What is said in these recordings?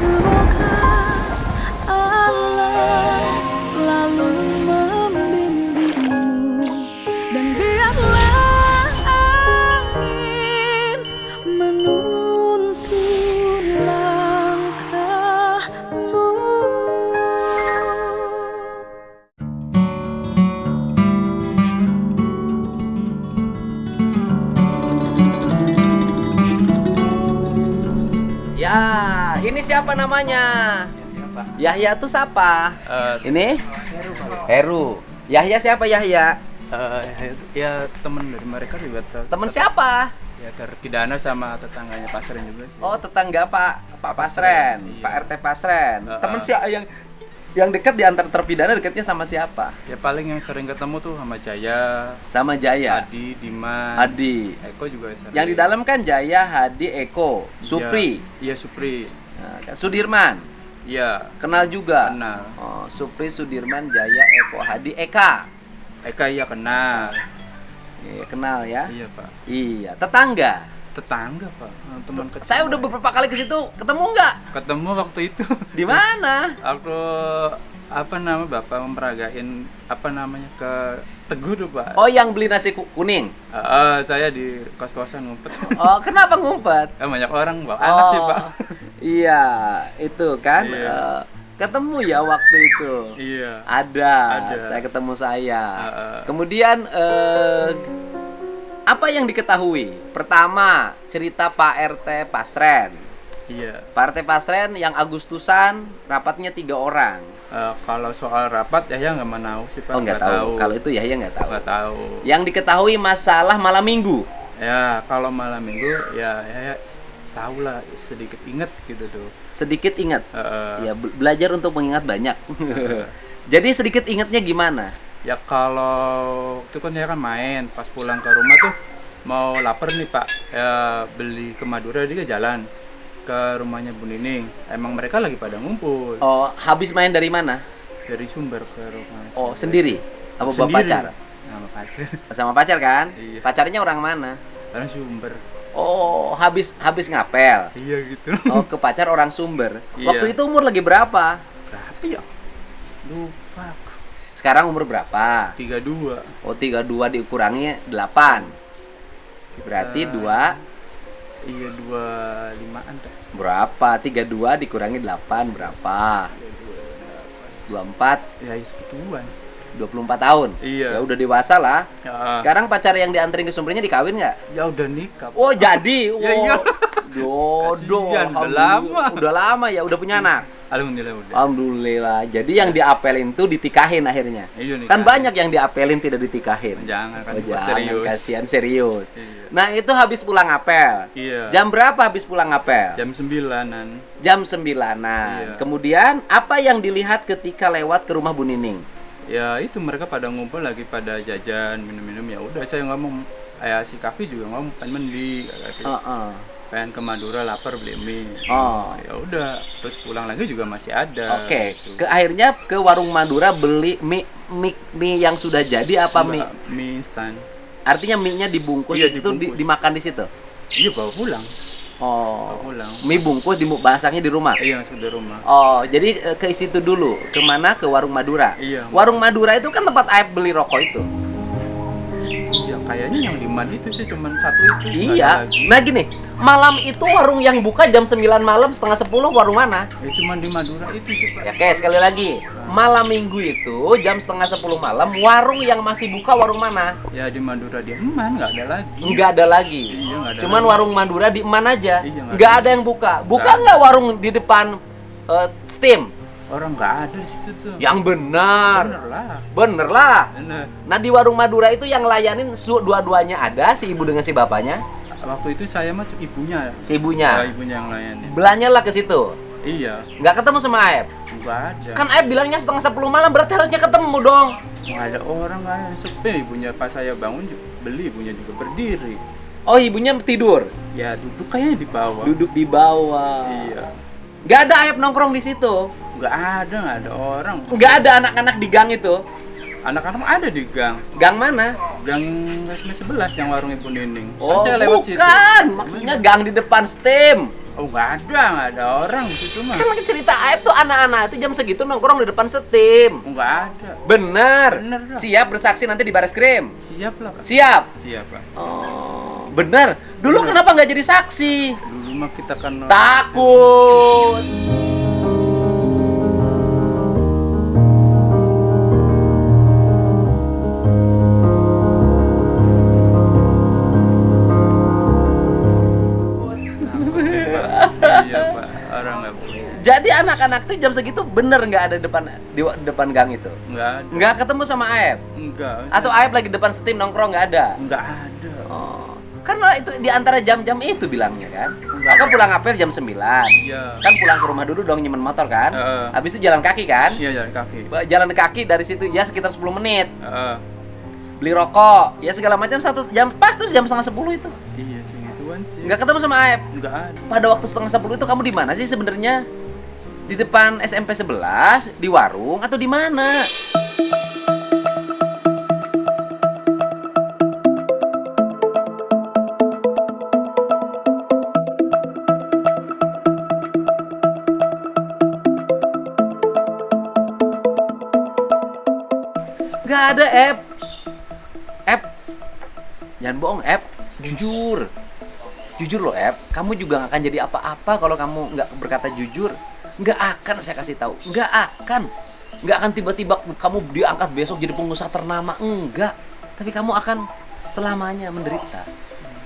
Semoga Allah selalu membimbingmu dan biarlah angin menuntun langkahmu. Ya, ini siapa namanya? Yahya tuh siapa? Ini? Heru. Yahya siapa Yahya? Ya teman dari mereka juga Temen siapa? ya terpidana sama tetangganya Pasren juga sih. Oh, tetangga Pak Pasren, Iya. Pak RT Pasren. Heeh. Temen siapa yang dekat di antara terpidana dekatnya sama siapa? Ya paling yang sering ketemu tuh sama Jaya, Sama Jaya, Adi, Diman, Adi. Eko juga sering. Yang di dalam kan Jaya, Hadi, Eko, Supri, Iya, Supri. nah, Sudirman. Iya, Kenal juga. kenal. Oh, Supri, Sudirman, Jaya, Eko, Hadi, Eka. Eka iya kenal. Iya, kenal ya. Iya, Pak. Iya, tetangga. Tetangga, Pak. Teman kecil. Saya udah beberapa kali ke situ, ketemu nggak? ketemu waktu itu. Di mana? Waktu Bapak memperagain ke Teguh tuh, Pak. Oh, yang beli nasi kuning. Saya di kos-kosan ngumpet. Oh, kenapa ngumpet? Banyak orang bawa anak sih, Pak. Iya, itu kan. Iya. Ketemu ya waktu itu. Iya. Ada. Ada. Saya ketemu saya. Heeh. Kemudian apa yang diketahui? Pertama, cerita Pak RT Pasren. Iya. Pak RT Pasren yang Agustusan rapatnya 3 orang. Kalau soal rapat ya nggak mau sih, Pak. Oh, nggak tahu. Kalau itu Yahya nggak tahu. Nggak tahu. Yang diketahui masalah malam minggu. Ya kalau malam minggu ya tahu lah, sedikit inget gitu tuh. Sedikit ingat. Heeh. Ya, belajar untuk mengingat banyak. Jadi sedikit ingatnya gimana? Ya kalau itu kan ya kan main, pas pulang ke rumah tuh mau lapar nih, Pak. Ya beli ke Madura, dia jalan ke rumahnya Bu Nining. Emang mereka lagi pada ngumpul. Oh, habis main dari mana? Dari Sumber ke rumah. Oh, sendiri? Apa bawa Sendiri. pacar? Sama pacar. Sama pacar kan? Iya. Pacarnya orang mana? Karena Sumber. Oh, habis ngapel. Iya gitu. Oh, ke pacar orang Sumber. Iya. Waktu itu umur lagi berapa? Berapa ya? Lupa. Sekarang umur berapa? 32. Oh, 32 dikurangi 8. Berarti 2 Iya 25-an dah. berapa? 32 dikurangi 8 berapa? 24, Ya segituan. 24 tahun. Iya. Ya udah dewasa lah. Ya. Sekarang pacar yang dianterin ke Sumbernya dikawin nggak? Ya udah nikah. Oh, jadi. Oh. Ya, iya. Jodoh. Kasian, udah Alhamdulillah. lama. Udah lama ya, udah punya anak. Alhamdulillah udah. Alhamdulillah. Jadi yang diapelin tuh ditikahin akhirnya. Iya, nikah. Kan banyak yang diapelin tidak ditikahin. Jangan kan Oh, jangan, serius. kasihan serius. Iya. Nah, itu habis pulang apel. Iya. Jam berapa habis pulang apel? Jam 9-an. Jam 9-an. Iya. Kemudian apa yang dilihat ketika lewat ke rumah Bu Nining? Ya itu mereka pada ngumpul lagi, pada jajan, minum-minum. Ya udah saya ngomong, si Kavi juga ngomong pengen mandi, pengen ke Madura, lapar, beli mie. Oh. Ya udah, terus pulang lagi juga masih ada. Oke, gitu. akhirnya ke warung Madura beli mie yang sudah jadi apa mie? Enggak, mie instan. Artinya mie-nya dibungkus Iya, di situ dibungkus. dimakan di situ. Iya bawa pulang. Oh. Bawa pulang. Mie bungkus bahasanya di rumah. Iya masuk di rumah. Oh, jadi ke situ dulu. Kemana? Ke warung Madura. Iya. Warung Madura itu kan tempat Aep beli rokok itu. Ya kayaknya yang di Man itu sih cuma satu itu. nggak ada Iya. lagi. Nah gini, malam itu warung yang buka jam 9 malam, setengah 10 warung mana? Ya cuma di Madura itu sih, Pak. Ya, oke, sekali lagi. Malam minggu itu jam setengah 10 malam, warung yang masih buka warung mana? Ya di Madura di Man nggak ada lagi. Nggak ada lagi. Iya, nggak ada Cuman lagi. warung Madura di Eman aja. Iya, nggak ada yang buka. Buka nggak warung di depan Steam? Orang nggak ada di situ tuh. Yang benar. Bener lah. Bener lah. Bener. Nah, di warung Madura itu yang layanin dua-duanya ada, si ibu dengan si bapaknya, Waktu itu saya mah ibunya. si ibunya. Ibunya yang layanin. Belanyalah ke situ. Iya. Nggak ketemu sama Aep. Nggak ada. Kan Aep bilangnya setengah 10 malam, berarti harusnya ketemu dong. Nggak ada orang, nggak ada, sepi. Ibunya pas saya bangun beli, ibunya juga berdiri. Oh, ibunya tidur. Ya duduk kayaknya di bawah. Duduk di bawah. Iya. Nggak ada Aep nongkrong di situ. Nggak ada orang. Nggak ada anak-anak di gang itu. Anak-anak ada di gang. Gang mana? Gang Resmi 11 yang warung Ibu Nining. Oh, Kan saya lewat situ. bukan. Maksudnya gang di depan Steam. Oh nggak ada orang di situ mah. Kan cerita Aep tuh anak-anak itu jam segitu nongkrong di depan setim. Oh, nggak ada. Bener. Bener, Kak. Siap bersaksi nanti di baris krim. Siap lah, Kak. Siap. Siap, Pak. Oh, bener. Dulu kenapa nggak jadi saksi? Dulu mah kita kan Takut. Iya, Pak. Orang nggak boleh. Jadi anak-anak tuh jam segitu bener nggak ada di depan gang itu? Nggak ada. Nggak ketemu sama Aep? Enggak. Atau Aep lagi depan setim nongkrong nggak ada? Nggak ada. Oh, karena itu di antara jam-jam itu bilangnya kan. Maka pulang apel jam 9. Iya. Kan pulang ke rumah dulu dong nyemen motor kan. Heeh. Habis itu jalan kaki kan. Iya, jalan kaki. Jalan kaki dari situ ya sekitar 10 menit. Heeh. Beli rokok, ya segala macam 1 jam pas tuh jam setengah 10 itu. Iya, segituan sih. Nggak ketemu sama Aep. Nggak ada. Pada waktu setengah 10 itu kamu di mana sih sebenarnya? Di depan SMP 11, di warung atau di mana? Nggak ada, Ep. Jangan bohong, Ep. Jujur. Jujur loh, Ep. Kamu juga nggak akan jadi apa-apa kalau kamu nggak berkata jujur. Nggak akan, saya kasih tahu. Nggak akan. Nggak akan tiba-tiba kamu diangkat besok jadi pengusaha ternama. Enggak. Tapi kamu akan selamanya menderita.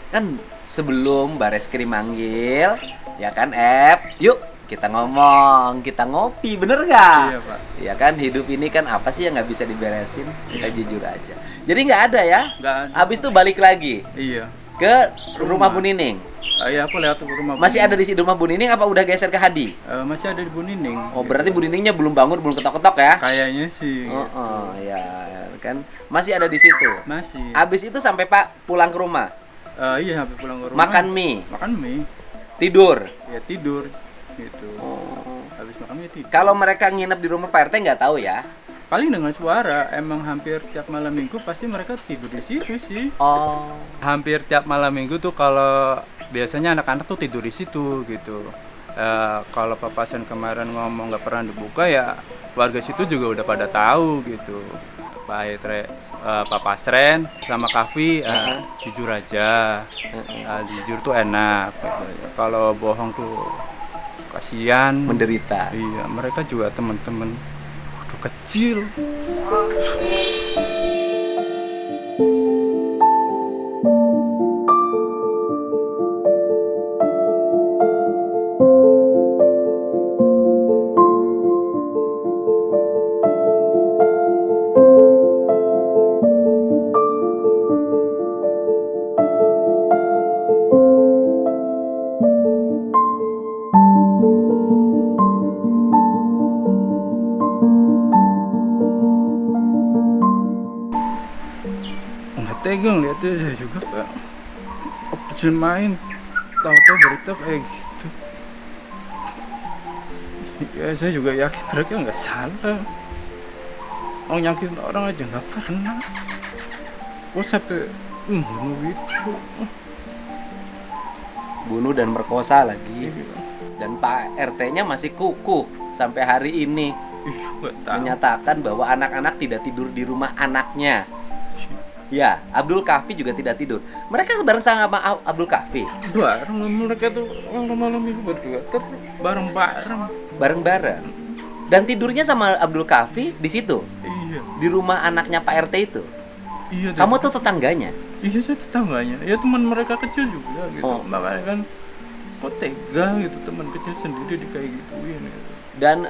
Kan sebelum Bareskrim manggil, ya kan, Ep? Yuk, kita ngomong, kita ngopi, bener nggak? Iya, Pak. Ya kan, hidup ini kan apa sih yang nggak bisa diberesin? Kita jujur aja. Jadi nggak ada ya? Nggak ada. Abis itu balik lagi Iya. ke rumah Bu Nining. Iya, aku lewat ke rumah. Masih ada di rumah Bu Nining apa udah geser ke Hadi? Masih ada di Bu Nining. Oh, berarti Bu Niningnya belum bangun, belum ketok-ketok ya? Kayaknya sih. Oh, ya kan. Masih ada di situ. Masih. Abis itu sampai Pak pulang ke rumah. Iya, sampai pulang ke rumah. Makan mie, Makan mie. tidur. Ya tidur gitu. Oh. Habis makan mie tidur. Kalau mereka nginep di rumah Pak RT nggak tahu ya? Paling dengan suara, emang hampir tiap malam minggu pasti mereka tidur di situ sih. Oh. Hampir tiap malam minggu tuh kalau biasanya anak-anak tuh tidur di situ gitu. Kalau papasan kemarin ngomong nggak pernah dibuka ya warga situ juga udah pada tahu gitu. Pak Etre, Pak Pasren sama Kavi jujur aja. Jujur tuh enak. Kalau bohong tuh kasihan. Menderita. Iya, mereka juga teman-teman waktu kecil. Nggak tegang lihatnya saya juga, Pak. Kecil main, tahu-tahu berita kayak gitu. Ya saya juga yakin mereka nggak salah. Mau nyakitin orang aja nggak pernah. Kok sampai bunuh gitu? Bunuh dan merkosa lagi. Iya. Dan Pak RT-nya masih kukuh sampai hari ini Ih, nggak tahu. menyatakan bahwa anak-anak tidak tidur di rumah anaknya. Ya, Abdul Kafi juga tidak tidur. Mereka bareng sama Abdul Kafi, Bareng mereka tuh malam-malam minggu berdua terus bareng-bareng. bareng-bareng. Dan tidurnya sama Abdul Kafi di situ, Iya. di rumah anaknya Pak RT itu. Iya. Kamu tuh tetangganya. Iya, saya tetangganya. Ya teman mereka kecil juga gitu. Oh. Makanya kan kok tega gitu teman kecil sendiri di kayak gituin gitu. Dan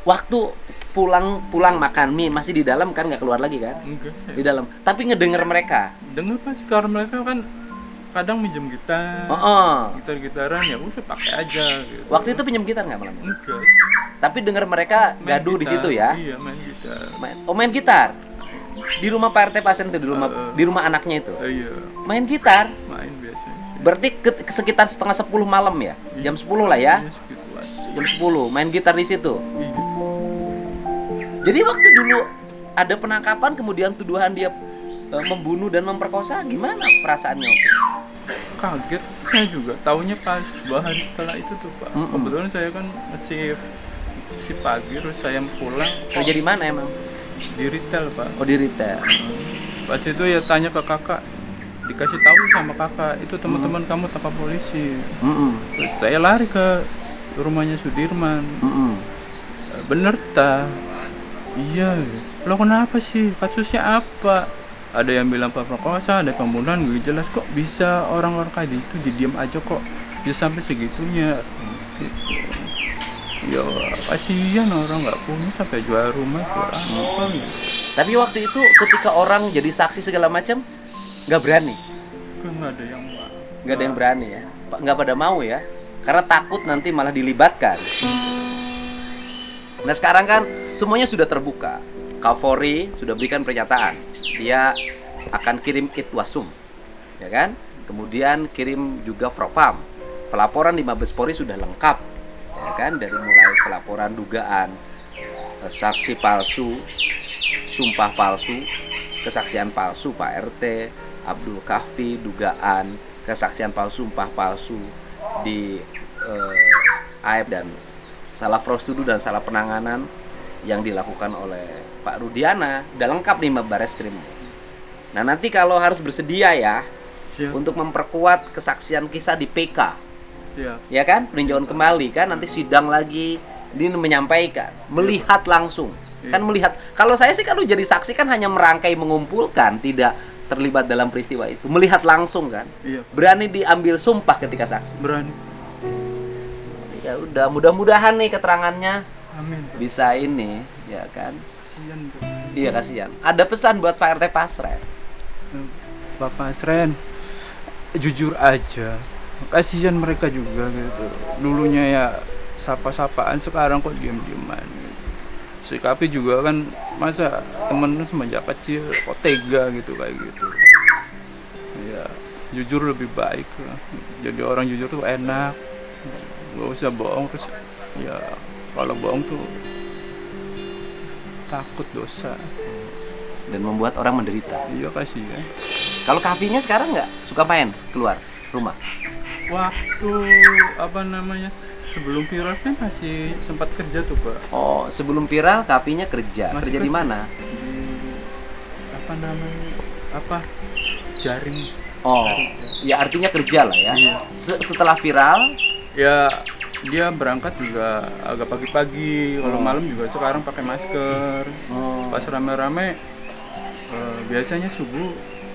waktu pulang makan mie masih di dalam kan, nggak keluar lagi kan? Enggak Di sih. dalam. Tapi ngedenger mereka. Dengar pasti karena mereka kan kadang minjem gitar. Oh. Gitar-gitaran ya udah pakai aja gitu. Waktu itu pinjam gitar nggak malam? enggak. Tapi denger mereka Main gaduh di gitar. situ ya. Iya, main gitar. Main gitar. Di rumah Pak RT pasien itu, di rumah anaknya itu. Iya, Main gitar. main biasanya sih. Berarti sekitar setengah 10 malam ya? Jam 10 lah ya? Iya, segituan. Jam 10 main gitar di situ. Iya. Jadi waktu dulu ada penangkapan kemudian tuduhan dia membunuh dan memperkosa, gimana perasaannya waktu itu? Kaget saya juga tahunya pas 2 hari setelah itu tuh Pak. Kebetulan saya kan masih pagi, terus saya pulang Kerja di mana emang? di retail Pak. Oh, di retail. Pas itu ya tanya ke kakak, dikasih tahu sama kakak itu teman-teman kamu tangkap polisi. Terus saya lari ke rumahnya Sudirman. Bener ta? Iya. Lo kenapa sih? Kasusnya apa? Ada yang bilang pemerkosa, ada pembunuhan, gak jelas kok bisa orang-orang kayak gitu didiam aja kok bisa sampai segitunya. Ya kasihan orang nggak punya sampai jual rumah jual apa gitu. Tapi waktu itu ketika orang jadi saksi segala macam, nggak berani. Nggak ada yang mau. Nggak ada yang berani ya. Nggak pada mau ya. Karena takut nanti malah dilibatkan. Nah sekarang kan semuanya sudah terbuka. Kapolri sudah berikan pernyataan. Dia akan kirim Itwasum, ya kan? Kemudian kirim juga Propam. Pelaporan di Mabes Polri sudah lengkap, ya kan? Dari mulai pelaporan dugaan saksi palsu, sumpah palsu, kesaksian palsu Pak RT, Abdul Kahfi, dugaan kesaksian palsu, sumpah palsu di AIP dan salah prosedur dan salah penanganan yang dilakukan oleh Pak Rudiana. Udah lengkap nih Mbak Bareskrim. Nah nanti kalau harus bersedia ya Siap. untuk memperkuat kesaksian kisah di PK, Siap. ya kan, peninjauan kembali kan, nanti sidang lagi, ini menyampaikan, melihat langsung, kan melihat. Kalau saya sih kan jadi saksi kan hanya merangkai mengumpulkan, tidak terlibat dalam peristiwa itu, melihat langsung kan, Iya. berani diambil sumpah ketika saksi. Berani. Ya udah, mudah-mudahan nih keterangannya Amin. bisa ini, ya kan. Kasihan Bro. Iya kasihan. Ada pesan buat Pak RT Pasren. Bapak Asren, jujur aja, kasihan mereka juga gitu. Dulunya ya sapa-sapaan, sekarang kok diem-dieman gitu. Sikapi juga kan, masa temen semenjak kecil kok tega gitu kayak gitu. Ya jujur lebih baik lah. Jadi orang jujur tuh enak, gak usah bohong. Terus ya kalau bohong tuh takut dosa. Dan membuat orang menderita. Iya kasihan. Kalau kafinya sekarang nggak suka main keluar rumah? Waktu apa namanya sebelum viral kan masih sempat kerja tuh Pak. Oh, sebelum viral kafinya kerja. Masih Kerja di kerja. mana? Di apa namanya jaring. Oh, ya artinya kerja lah ya. Iya. Setelah viral, Ya dia berangkat juga agak pagi-pagi. Kalau malam juga sekarang pakai masker. Pas rame-rame biasanya subuh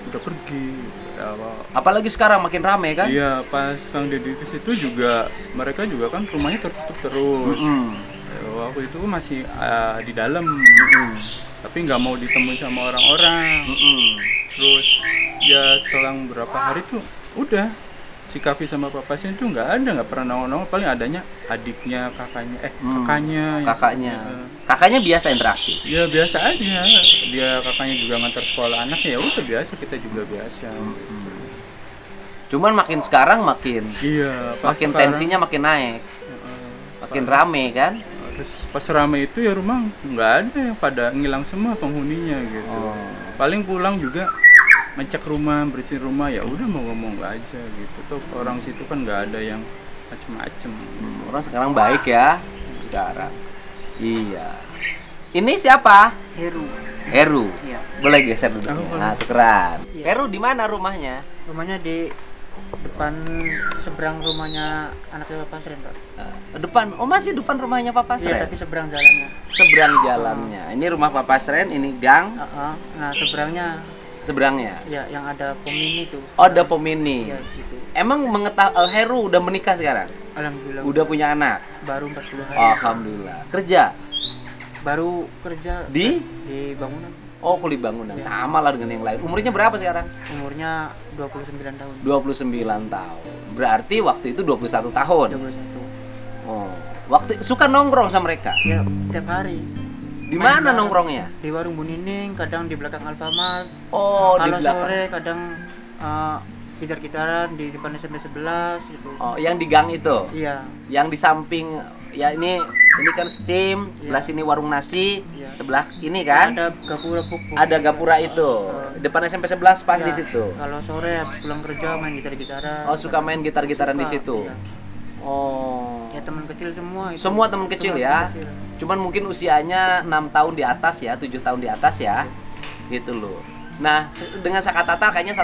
udah pergi. Ya, apalagi sekarang makin rame kan? iya, pas Kang Deddy ke situ juga mereka juga kan rumahnya tertutup terus. Ya, waktu itu masih di dalam, tapi nggak mau ditemui sama orang-orang. Terus ya setelah berapa hari tuh udah si Kavi sama papasnya itu nggak pernah nongol-nongol, paling adanya adiknya, kakaknya, Kakaknya. Kakaknya biasa interaksi. Ya biasa aja, dia kakaknya juga ngantar sekolah anaknya, ya udah biasa, kita juga biasa. Cuman makin sekarang makin Iya, pas makin sekarang, tensinya makin naik, makin rame kan? terus pas rame itu ya rumah nggak ada yang pada ngilang semua penghuninya gitu. Paling pulang juga ngecek rumah, bersihin rumah, ya udah mau ngomong aja gitu. Tuh orang situ kan nggak ada yang macem-macem. Orang sekarang baik ya sekarang. Iya. Ini siapa? Heru. Iya. Boleh geser duduknya. Oh, Nah, tukeran. Iya. Heru di mana rumahnya? Rumahnya di depan seberang rumahnya anaknya Bapak Sren, Pak. Depan. Oh, masih depan rumahnya Papa Iya, Sren. tapi seberang jalannya. Seberang jalannya. Ini rumah Papa Sren, ini gang Nah, seberangnya seberangnya. ya yang ada pom mini tuh. Oh, ada pom mini. Iya, di situ. Emang Heru udah menikah sekarang? Alhamdulillah. Udah punya anak? Baru 40 hari. Alhamdulillah. Kerja? Baru kerja Di? bangunan. Oh, kuli bangunan. Sama lah dengan yang lain. Umurnya berapa sekarang? Umurnya 29 tahun. 29 tahun. Berarti waktu itu 21 tahun. 21. Oh. Waktu suka nongkrong sama mereka. Ya, setiap hari. Di Main mana bareng. nongkrongnya? Di warung Bu Nining, kadang di belakang Alfamart. Oh, di Kalau belakang. sore kadang gitar-gitaran di depan SMP 11 gitu. Oh, yang di gang itu. Iya. Yang di samping ya ini kan Steam, sebelah sini warung nasi, Iya. sebelah ini kan Ada gapura pupuk. ada gapura itu. Depan SMP 11 pas di Ya, situ. kalau sore habis pulang kerja main gitar-gitaran. Oh, suka main gitar-gitaran di Suka, situ. iya. Oh. Ya teman kecil semua itu. Semua teman kecil ya. kecil. Cuman mungkin usianya 6 tahun di atas ya, 7 tahun di atas ya. Gitu loh. Nah, dengan Sakatata kayaknya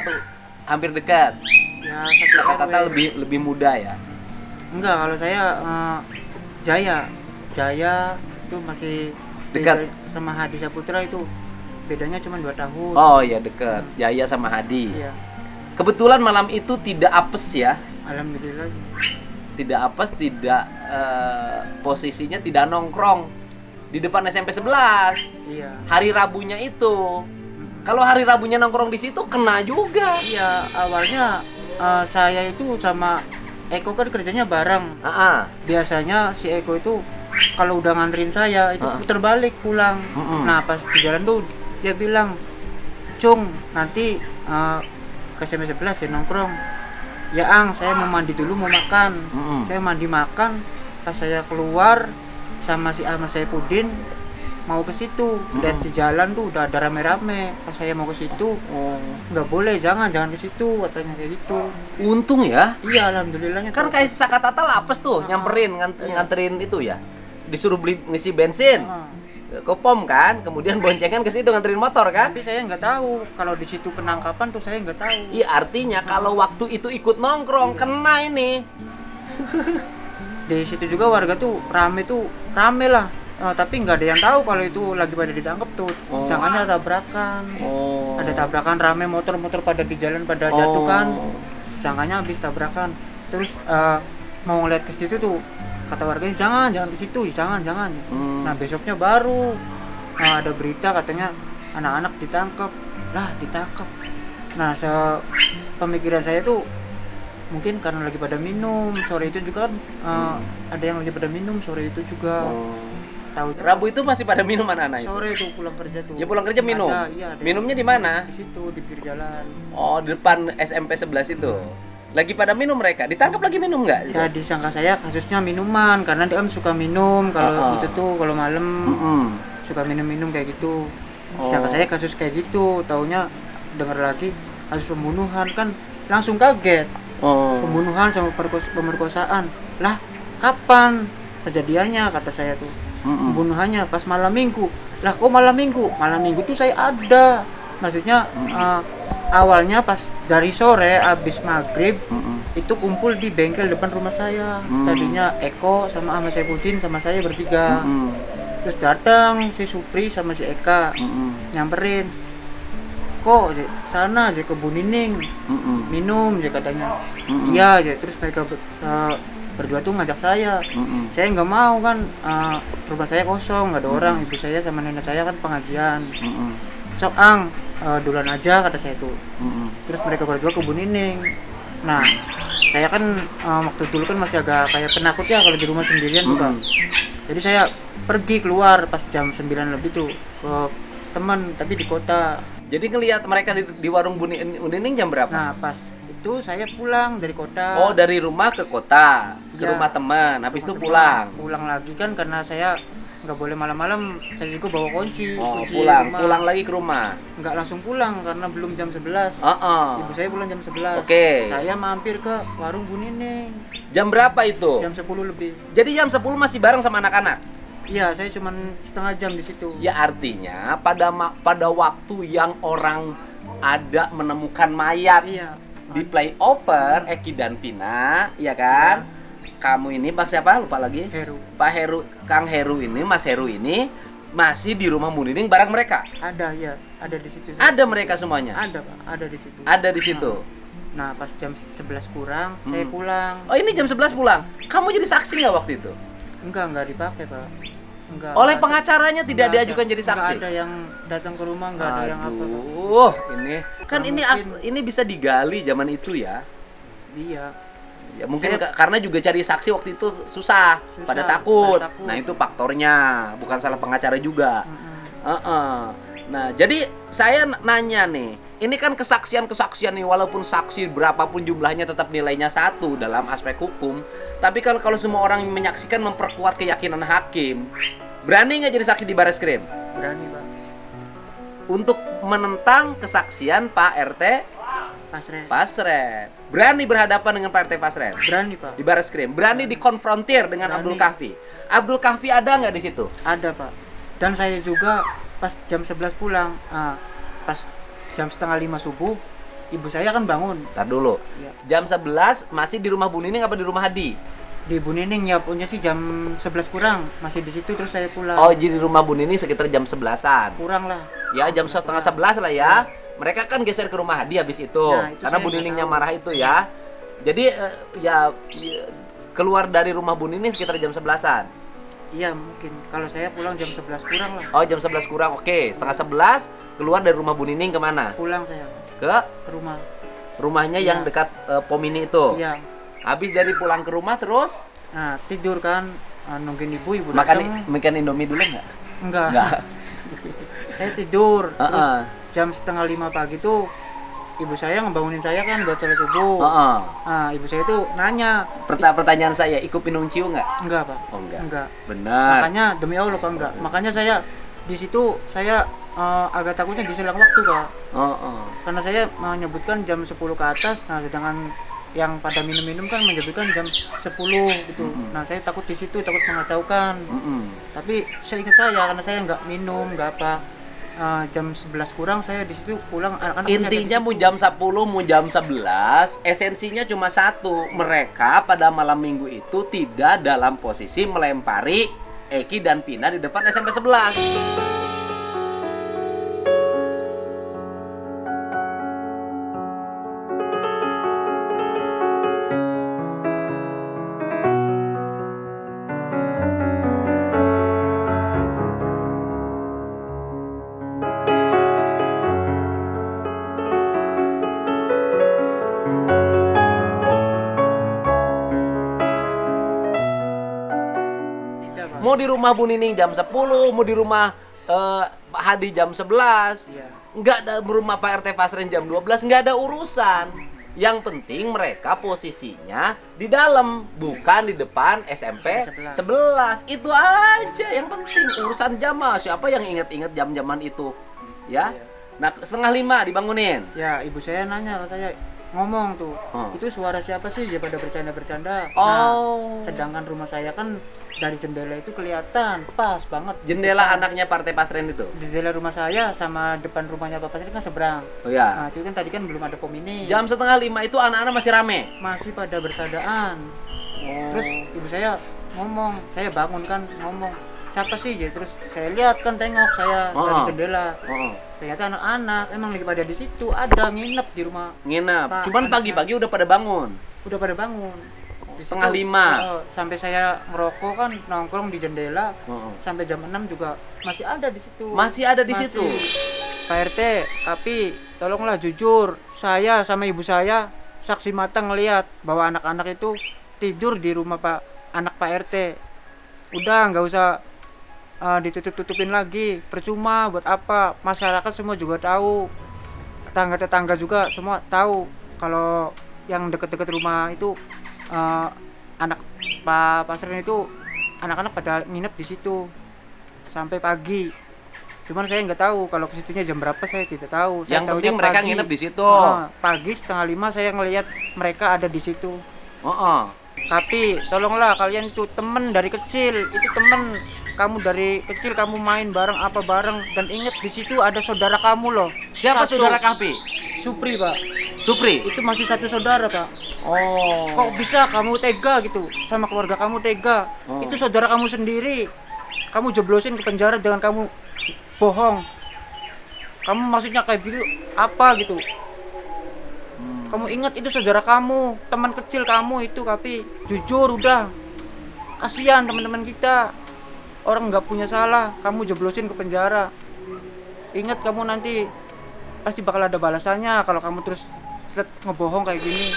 hampir dekat. Ya satu Sakatata RW. lebih muda ya. Enggak, kalau saya Jaya itu masih Dekat. beda sama Hadi Saputra itu bedanya cuma 2 tahun. Oh iya dekat. Jaya sama Hadi. Iya, Kebetulan malam itu tidak apes ya. alhamdulillah. Tidak apes, tidak posisinya tidak nongkrong di depan SMP 11. Iya. Hari Rabunya itu. Mm. Kalau hari Rabunya nongkrong di situ kena juga. Iya, awalnya saya itu sama Eko kan kerjanya bareng. Ah, Biasanya si Eko itu kalau udah nganterin saya itu Ah. putar balik pulang. Mm-mm. Nah, pas di jalan tuh dia bilang, "Cung, nanti ke SMP 11 ya nongkrong." Ya Ang, saya mau mandi dulu mau makan. Mm-mm. Saya mandi makan, pas saya keluar sama si Ahmad Saifuddin mau ke situ. Lihat di jalan tuh udah ada rame-rame. Pas saya mau ke situ, Oh. nggak boleh, jangan ke situ, katanya kayak gitu. Untung ya. Iya, alhamdulillahnya. Kan kayak Sakatata lapes tuh, nyamperin Iya. nganterin itu ya. Disuruh beli ngisi bensin. Ah. Ke pom kan, kemudian boncengan ke situ nganterin motor kan. Tapi saya nggak tahu kalau di situ penangkapan tuh saya nggak tahu. Iya, artinya kalau waktu itu ikut nongkrong kena ini. Di situ juga warga tuh rame lah. Tapi nggak ada yang tahu kalau itu lagi pada ditangkap tuh. Oh. Disangkanya tabrakan. Oh. Ada tabrakan rame, motor-motor pada di jalan pada jatuh kan. Disangkanya habis tabrakan. Terus mau ngeliat ke situ tuh kata warganya jangan ke situ, jangan. Hmm. Nah besoknya baru ada berita katanya anak-anak ditangkap. Lah ditangkap. Nah pemikiran saya tuh mungkin karena lagi pada minum sore itu juga kan ada yang lagi pada minum sore itu juga. Oh. Tahu Rabu itu masih pada minum anak-anak itu. sore tuh pulang kerja tuh. Ya pulang kerja minum. Iya, ada Minumnya di mana? di situ di pinggir jalan. Oh, di depan SMP 11 itu. Lagi pada minum mereka. Ditangkap lagi minum nggak? Ya disangka saya kasusnya minuman karena dia kan suka minum kalau Ah. itu tuh kalau malam Mm-mm. suka minum kayak gitu. Oh. Disangka saya kasus kayak gitu, taunya dengar lagi kasus pembunuhan kan langsung kaget. Oh. Pembunuhan sama pemerkosaan. Lah, kapan kejadiannya kata saya tuh. Mm-mm. Pembunuhannya pas malam Minggu. Lah kok malam Minggu? Malam Minggu tuh saya ada. Maksudnya awalnya pas dari sore abis maghrib Mm-mm. itu kumpul di bengkel depan rumah saya. Tadinya Eko sama Ahmad Saifuddin sama saya bertiga. Mm-mm. Terus datang si Supri sama si Eka Mm-mm. nyamperin. Kok sana aja ke Bu Nining Mm-mm. minum aja katanya. Mm-mm. Iya aja. Terus mereka berdua tuh ngajak saya. Mm-mm. Saya nggak mau kan, rumah saya kosong nggak ada orang, ibu saya sama nenek saya kan pengajian. Mm-mm. Sok Ang, duluan aja kata saya tuh. Mm-mm. Terus mereka berdua ke Bu Nining. Nah saya kan waktu dulu kan masih agak kayak penakut ya kalau di rumah sendirian tuh Bang. Jadi saya pergi keluar pas jam 9 lebih tuh ke teman tapi di kota. Jadi ngelihat mereka di warung Bu Nining jam berapa? Nah pas itu saya pulang dari kota. Oh, dari rumah ke kota, ke Ya. rumah teman. Habis itu Rumah teman. pulang. Pulang lagi kan karena saya nggak boleh malam-malam. Saya juga bawa kunci. Oh, kunci pulang rumah. lagi ke rumah. Nggak langsung pulang karena belum jam 11. Heeh. Ibu saya pulang jam 11. Oke. Saya mampir ke warung Bu Nining Jam berapa itu? jam 10 lebih. Jadi jam 10 masih bareng sama anak-anak. Iya, saya cuman setengah jam di situ. Ya artinya pada waktu yang orang ada menemukan mayat Iya. di playover Eki dan Vina, ya kan? Kamu ini Pak siapa? Lupa lagi. Heru. Pak Heru, Kang Heru ini, Mas Heru ini masih di rumah Bu Nining bareng mereka. Ada ya, ada di situ. Ada mereka semuanya. Ada, Pak, ada di situ. Ada di situ. Nah, pas jam 11 kurang, saya pulang. Oh, ini jam 11 pulang. Kamu jadi saksi nggak waktu itu? Enggak dipakai, Pak. Enggak. Oleh enggak pengacaranya tidak Nggak diajukan ada. jadi saksi. Nggak ada yang datang ke rumah, nggak ada yang apa. Pak. Aduh, ini kan Nggak ini bisa digali zaman itu ya. Iya. Ya mungkin Saya- karena juga cari saksi waktu itu susah, pada takut. pada takut. Nah, itu faktornya, bukan salah pengacara juga. Nah, jadi saya nanya nih, ini kan kesaksian nih, walaupun saksi berapapun jumlahnya tetap nilainya 1 dalam aspek hukum. Tapi kalau semua orang yang menyaksikan memperkuat keyakinan hakim, berani nggak jadi saksi di Bareskrim? Berani, Pak. untuk menentang kesaksian Pak RT Pasren. Pasren. Berani berhadapan dengan Pak RT Pasren Berani Pak. di baris krim, berani dikonfrontir dengan Berani. Abdul Kahfi. Abdul Kahfi ada nggak di situ? Ada Pak. Dan saya juga pas jam 11 pulang, pas jam setengah 5 subuh, ibu saya kan bangun. Ntar dulu. Ya. Jam 11 masih di rumah Bu Nining apa di rumah Hadi? Di Bu Nining ya punya sih jam 11 kurang, masih di situ terus saya pulang. Oh, jadi di rumah Bu Nining sekitar jam 11-an. Kurang lah. Ya, jam setengah 11 lah ya. Mereka kan geser ke rumah Hadi habis itu. Nah, itu Karena saya Bu nggak Niningnya tahu. marah itu ya. Jadi keluar dari rumah Bu Nining sekitar jam 11-an. Iya mungkin. Kalau saya pulang jam 11 kurang lah. Oh, jam 11 kurang. Oke, setengah 11 keluar dari rumah Bu Nining kemana? Pulang saya Ke ke rumah. rumahnya yang Iya. dekat Pomini itu. Iya. Habis dari pulang ke rumah terus Nah, tidur kan, nungguin ibu makan datang. Indomie dulu nggak? Enggak. Nggak. Saya tidur. Terus Heeh. jam setengah 5 pagi tuh ibu saya ngebangunin saya kan buat sholat subuh. Heeh. Nah, ibu saya tuh nanya, Pertanyaan saya, ikut minum ciu nggak? enggak Pak? Oh, enggak. Enggak. Benar. Makanya demi Allah Pak enggak. Makanya saya di situ saya agak takutnya diselang waktu Pak. Heeh. Karena saya menyebutkan jam 10 ke atas. Nah, sedangkan yang pada minum-minum kan menyebutkan jam 10 gitu. Mm-mm. Nah, saya takut di situ, takut mengacaukan. Mm-mm. Tapi saya ingat saya karena saya nggak minum, nggak apa. Jam 11 kurang saya di situ pulang, anak-anak masih ada di Intinya situ. mau jam 10, mau jam 11, esensinya cuma satu. Mereka pada malam minggu itu tidak dalam posisi melempari Eki dan Vina di depan SMP 11. Tidak, Pak. Mau di rumah Bu Nining jam 10, mau di rumah Hadi jam 11. Iya. Nggak ada rumah Pak RT Pasren jam 12, nggak ada urusan. Yang penting mereka posisinya di dalam, bukan di depan SMP 11. Itu aja yang penting. Urusan jam mah siapa yang inget-inget jam-jaman itu? Ya. Iya. Nah, setengah 5 dibangunin. Ya, ibu saya nanya ke saya, ngomong tuh, itu suara siapa sih? Dia pada bercanda-bercanda. Oh. Nah, sedangkan rumah saya kan dari jendela itu kelihatan pas banget. Jendela Depan. anaknya Partai Pasren itu. Jendela rumah saya sama depan rumahnya Bapak saya kan seberang. Oh ya. Nah, itu kan tadi kan belum ada pom ini. Jam setengah 5 itu anak-anak masih rame. Masih pada bersadaan. Terus ibu saya ngomong, saya bangun kan ngomong, siapa sih? Jadi terus saya lihat kan, tengok saya dari Oh. jendela. Oh, Ternyata anak-anak emang lagi pada di situ, ada nginep di rumah. nginep. Pak, Cuman anaknya. pagi-pagi udah pada bangun. Udah pada bangun. Di Setengah situ, 5. sampai saya ngerokok kan nongkrong di jendela Oh. sampai jam 6 juga masih ada di situ. Masih ada di Masih. situ. Pak RT, tapi tolonglah jujur, saya sama ibu saya saksi mata ngelihat bahwa anak-anak itu tidur di rumah anak Pak RT. Udah nggak usah ditutup-tutupin lagi, percuma buat apa? Masyarakat semua juga tahu, tetangga-tetangga juga semua tahu kalau yang deket-deket rumah itu anak Pak Pasren itu anak-anak pada nginep di situ sampai pagi. Cuman saya nggak tahu kalau kesitunya jam berapa, saya tidak tahu. Saya Yang tahunya penting mereka pagi. nginep di situ. Pagi setengah 5 saya ngelihat mereka ada di situ. Oh. Tapi tolonglah kalian itu temen dari kecil, itu temen kamu dari kecil, kamu main bareng apa bareng, dan ingat di situ ada saudara kamu loh. Siapa Satu. saudara Kahfi? Supri Pak. Supri. Itu masih satu saudara Pak. Oh. Kok bisa kamu tega gitu sama keluarga kamu tega? Oh. Itu saudara kamu sendiri. Kamu jeblosin ke penjara dengan kamu bohong. Kamu maksudnya kayak gitu apa gitu? Kamu ingat itu saudara kamu, teman kecil kamu itu, tapi jujur udah. Kasihan teman-teman kita. Orang nggak punya salah, kamu jeblosin ke penjara. Ingat kamu nanti pasti bakal ada balasannya kalau kamu terus ngebohong kayak gini.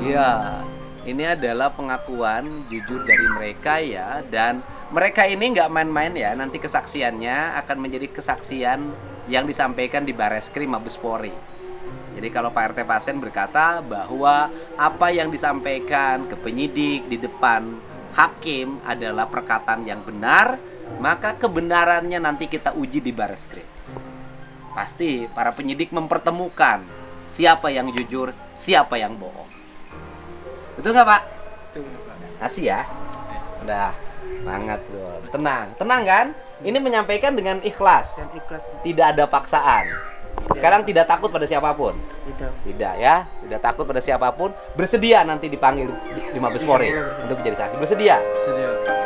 Iya. Ini adalah pengakuan jujur dari mereka ya, dan mereka ini nggak main-main ya. Nanti kesaksiannya akan menjadi kesaksian yang disampaikan di Bareskrim Mabes Polri. Jadi kalau Pak RT Pasien berkata bahwa apa yang disampaikan ke penyidik di depan hakim adalah perkataan yang benar, maka kebenarannya nanti kita uji di Bareskrim. Pasti para penyidik mempertemukan siapa yang jujur, siapa yang bohong. Betul nggak Pak? Betul, Pak. Kasih ya. Udah, semangat bro. Tenang, tenang kan? Ini menyampaikan dengan ikhlas. Dan ikhlas. Tidak ada paksaan. Sekarang tidak takut pada siapapun. Gitu. Tidak ya, tidak takut pada siapapun. Bersedia nanti dipanggil di Mabes Polri Insya Allah bersedia. untuk menjadi saksi. Bersedia. Sedia.